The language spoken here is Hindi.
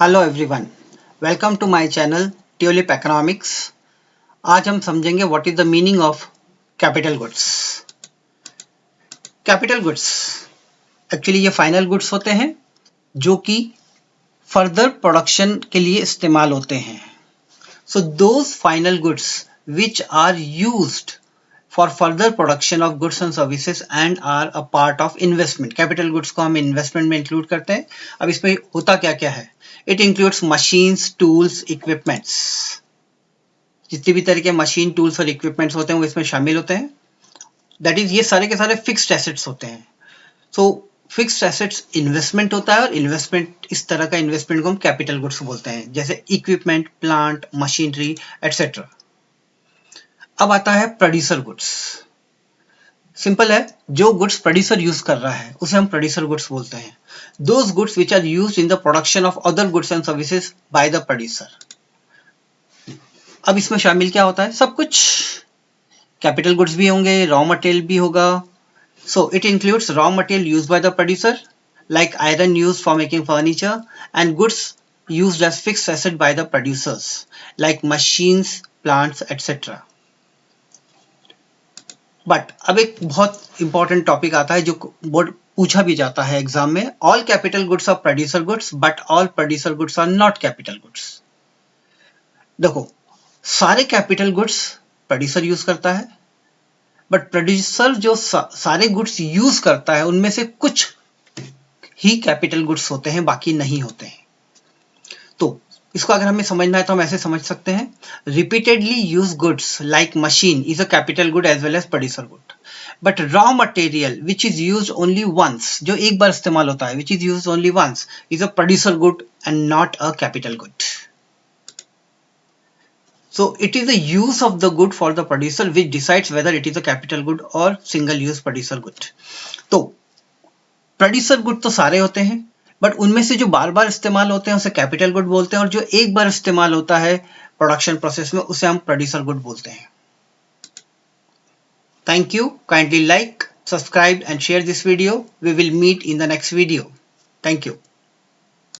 Hello everyone, welcome to my channel Tulip Economics. आज हम समझेंगे what is the meaning of capital goods. Capital goods actually ये फाइनल गुड्स होते हैं जो कि फर्दर प्रोडक्शन के लिए इस्तेमाल होते हैं। So those final goods which are used for further production of goods and services and are a part of investment. Capital goods को हम इन्वेस्टमेंट में इंक्लूड करते हैं। अब इसमें होता क्या क्या है? It includes machines, tools, equipments. जितनी भी तरह के मशीन, टूल्स और इक्विपमेंट्स होते हैं वो इसमें शामिल होते हैं। दैट इज ये सारे के सारे फिक्स्ड एसेट्स होते हैं। सो फिक्स्ड एसेट्स इन्वेस्टमेंट होता है और इन्वेस्टमेंट, इस तरह का इन्वेस्टमेंट को हम कैपिटल गुड्स बोलते हैं, जैसे इक्विपमेंट, प्लांट, मशीनरी एटसेट्रा। अब आता है प्रोड्यूसर गुड्स। सिंपल है, जो गुड्स प्रोड्यूसर यूज कर रहा है उसे हम प्रोड्यूसर गुड्स बोलते हैं। Those goods which are used in the production of other goods and services by the producer. अब इसमें शामिल क्या होता है? सब कुछ। कैपिटल गुड्स भी होंगे, रॉ मटेरियल भी होगा। So it includes raw material used by the producer like iron used for making furniture and goods used as fixed asset by the producers like machines, plants, etc. But अब एक बहुत इंपॉर्टेंट टॉपिक आता है जो बोर्ड पूछा भी जाता है एग्जाम में। All capital goods are producer goods but all producer goods are not capital goods. देखो, सारे कैपिटल गुड्स प्रोड्यूसर यूज करता है, बट प्रोड्यूसर जो सारे गुड्स यूज करता है उनमें से कुछ ही कैपिटल गुड्स होते हैं, बाकी नहीं होते हैं। तो इसको अगर हमें समझना है तो हम ऐसे समझ सकते हैं, repeatedly use goods like machine is a capital good as well as producer good, but raw material which is use only once, जो एक बार इस्तेमाल होता है, which is use only once, is a producer good and not a capital good. So it is the use of the good for the producer which decides whether it is a capital good or single use producer good. तो प्रोड्यूसर गुड तो सारे होते हैं, बट उनमें से जो बार बार इस्तेमाल होते हैं उसे कैपिटल गुड बोलते हैं, और जो एक बार इस्तेमाल होता है प्रोडक्शन प्रोसेस में उसे हम प्रोड्यूसर गुड बोलते हैं। Thank you. Kindly like, subscribe and share this video. We will meet in the next video. Thank you.